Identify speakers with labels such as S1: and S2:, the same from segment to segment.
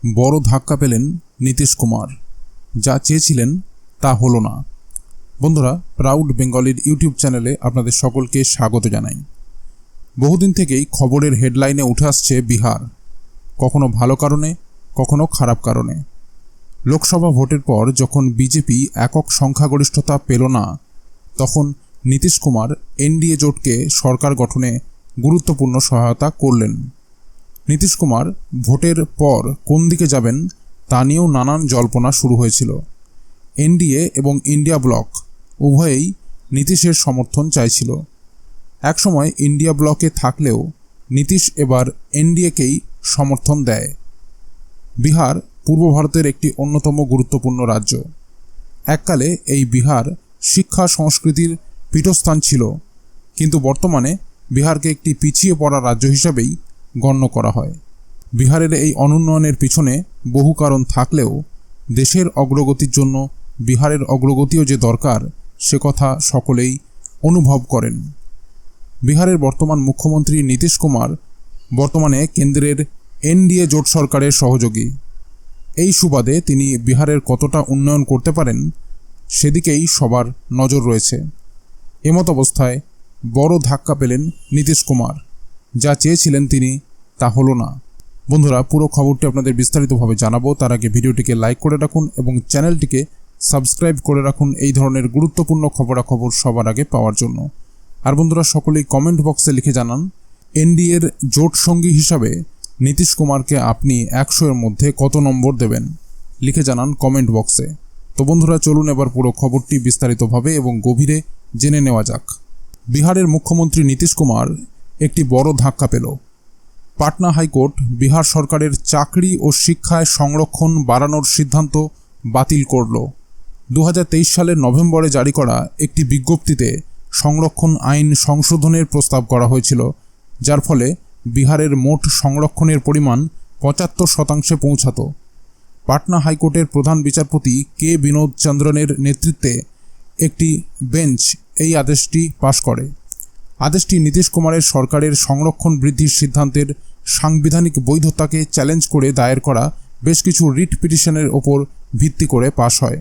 S1: বড় ধাক্কা পেলেন নীতিশ কুমার। যা চেয়েছিলেন তা হলো না। বন্ধুরা, প্রাউড বেঙ্গলির ইউটিউব চ্যানেলে আপনাদের সকলকে স্বাগত জানাই। বহুদিন থেকেই খবরের হেডলাইনে উঠে আসছে বিহার, কখনো ভালো কারণে, কখনো খারাপ কারণে। লোকসভা ভোটের পর যখন বিজেপি একক সংখ্যাগরিষ্ঠতা পেল না, তখন নীতিশ কুমার এনডিএ জোটকে সরকার গঠনে গুরুত্বপূর্ণ সহায়তা করলেন। নীতিশ কুমার ভোটের পর কোন দিকে যাবেন তা নিয়েও নানান জল্পনা শুরু হয়েছিল। এনডিএ এবং ইন্ডিয়া ব্লক উভয়েই নীতিশের সমর্থন চাইছিল। একসময় ইন্ডিয়া ব্লকে থাকলেও নীতিশ এবার এনডিএকেই সমর্থন দেয়। বিহার পূর্ব ভারতের একটি অন্যতম গুরুত্বপূর্ণ রাজ্য। এককালে এই বিহার শিক্ষা সংস্কৃতির পীঠস্থান ছিল, কিন্তু বর্তমানে বিহারকে একটি পিছিয়ে পড়া রাজ্য হিসাবেই গণ্য করা হয়। বিহারের এই অনুন্নয়নের পিছনে বহু কারণ থাকলেও দেশের অগ্রগতির জন্য বিহারের অগ্রগতিও যে দরকার সে কথা সকলেই অনুভব করেন। বিহারের বর্তমান মুখ্যমন্ত্রী নীতিশ কুমার বর্তমানে কেন্দ্রের এনডিএ জোট সরকারের সহযোগী। এই সুবাদে তিনি বিহারের কতটা উন্নয়ন করতে পারেন সেদিকেই সবার নজর রয়েছে। এমত অবস্থায় বড় ধাক্কা পেলেন নীতিশ কুমার। যা চেয়েছিলেন তিনি তা হলো না। বন্ধুরা, পুরো খবরটি আপনাদের বিস্তারিতভাবে জানাবো। তার আগে ভিডিওটিকে লাইক করে রাখুন এবং চ্যানেলটিকে সাবস্ক্রাইব করে রাখুন এই ধরনের গুরুত্বপূর্ণ খবরাখবর সবার আগে পাওয়ার জন্য। আর বন্ধুরা, সকলেই কমেন্ট বক্সে লিখে জানান এনডিএর জোট সঙ্গী হিসাবে নীতিশ কুমারকে আপনি 100-এর মধ্যে কত নম্বর দেবেন, লিখে জানান কমেন্ট বক্সে। তো বন্ধুরা, চলুন এবার পুরো খবরটি বিস্তারিতভাবে এবং গভীরে জেনে নেওয়া যাক। বিহারের মুখ্যমন্ত্রী নীতিশ কুমার একটি বড় ধাক্কা পেল। পাটনা হাইকোর্ট বিহার সরকারের চাকরি ও শিক্ষায় সংরক্ষণ বাড়ানোর সিদ্ধান্ত বাতিল করল। 2023 সালের নভেম্বরে জারি করা একটি বিজ্ঞপ্তিতে সংরক্ষণ আইন সংশোধনের প্রস্তাব করা হয়েছিল, যার ফলে বিহারের মোট সংরক্ষণের পরিমাণ 75% পৌঁছাত। পাটনা হাইকোর্টের প্রধান বিচারপতি কে বিনোদ চন্দ্রনের নেতৃত্বে একটি বেঞ্চ এই আদেশটি পাশ করে। আদেশটি নীতিশ কুমারের সরকারের সংরক্ষণ বৃদ্ধির সিদ্ধান্তের সাংবিধানিক বৈধতাকে চ্যালেঞ্জ করে দায়ের করা বেশ কিছু রিট পিটিশনের ওপর ভিত্তি করে পাশ হয়।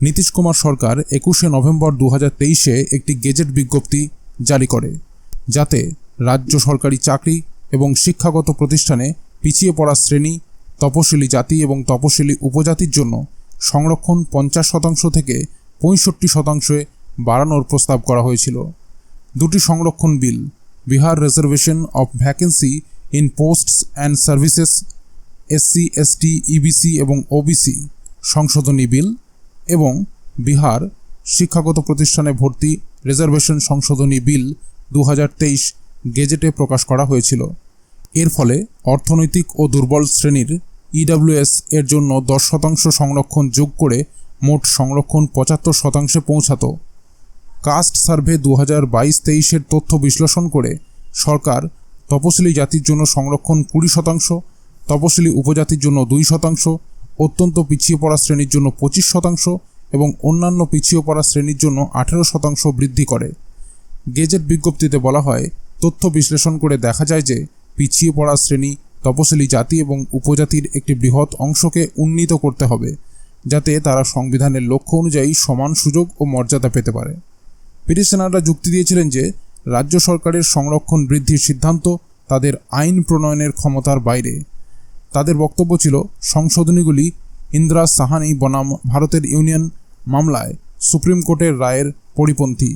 S1: নীতিশ কুমার সরকার 21শে নভেম্বর 2023-এ একটি গেজেট বিজ্ঞপ্তি জারি করে, যাতে রাজ্য সরকারি চাকরি এবং শিক্ষাগত প্রতিষ্ঠানে পিছিয়ে পড়া শ্রেণী, তপশিলি জাতি এবং তপশিলি উপজাতির জন্য সংরক্ষণ 50% থেকে 65% বাড়ানোর প্রস্তাব করা হয়েছিল। দুটি সংরক্ষণ বিল, Bihar reservation of vacancies in posts and services SC, ST, EBC এবং ওবিসি সংশোধনী বিল এবং বিহার শিক্ষাগত প্রতিষ্ঠানে ভর্তি রিজার্ভেশন সংশোধনী বিল 2023 গেজেটে প্রকাশ করা হয়েছিল। এর ফলে অর্থনৈতিক ও দুর্বল শ্রেণীর ইডব্লিউএস এর জন্য 10% সংরক্ষণ যোগ করে মোট সংরক্ষণ 75%-এ পৌঁছাত। কাস্ট সার্ভে 2022-23-এর তথ্য বিশ্লেষণ করে সরকার তপশিলি জাতির জন্য সংরক্ষণ 20%, তপশিলি উপজাতির জন্য 2%, অত্যন্ত পিছিয়ে পড়া শ্রেণীর জন্য 25% এবং অন্যান্য পিছিয়ে পড়া শ্রেণীর জন্য 18% বৃদ্ধি করে। গেজেট বিজ্ঞপ্তিতে বলা হয়, তথ্য বিশ্লেষণ করে দেখা যায় যে পিছিয়ে পড়া শ্রেণী, তপশিলি জাতি এবং উপজাতির একটি বৃহৎ অংশকে উন্নীত করতে হবে, যাতে তারা সংবিধানের লক্ষ্য অনুযায়ী সমান সুযোগ ও মর্যাদা পেতে পারে। পিটিশনাররা যুক্তি দিয়েছিলেন যে রাজ্য সরকারের সংরক্ষণ বৃদ্ধির সিদ্ধান্ত তাদের আইন প্রণয়নের ক্ষমতার বাইরে। তাদের বক্তব্য ছিল, সংশোধনীগুলি ইন্দিরা সাহানি বনাম ভারতের ইউনিয়ন মামলায় সুপ্রিম কোর্টের রায়ের পরিপন্থী,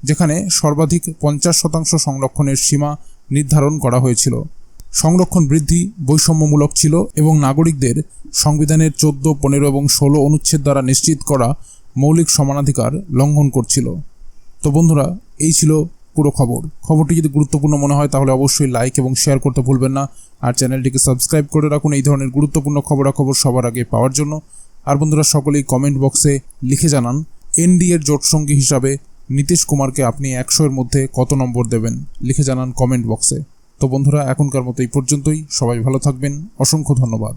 S1: যেখানে সর্বাধিক 50% সংরক্ষণের সীমা নির্ধারণ করা হয়েছিল। সংরক্ষণ বৃদ্ধি বৈষম্যমূলক ছিল এবং নাগরিকদের সংবিধানের 14, 15 এবং 16 অনুচ্ছেদ দ্বারা নিশ্চিত করা মৌলিক সমানাধিকার লঙ্ঘন করছিল। তো বন্ধুরা, এই ছিল পুরো খবরটি যদি গুরুত্বপূর্ণ মনে হয় তাহলে অবশ্যই লাইক এবং শেয়ার করতে ভুলবেন না। আর চ্যানেলটিকে সাবস্ক্রাইব করে রাখুন এই ধরনের গুরুত্বপূর্ণ খবরাখবর সবার আগে পাওয়ার জন্য। আর বন্ধুরা, সকলেই কমেন্ট বক্সে লিখে জানান এনডিএর জোট সঙ্গী হিসাবে নীতিশ কুমারকে আপনি 100-এর মধ্যে কত নম্বর দেবেন, লিখে জানান কমেন্ট বক্সে। তো বন্ধুরা, এখনকার মতো এই পর্যন্তই। সবাই ভালো থাকবেন। অসংখ্য ধন্যবাদ।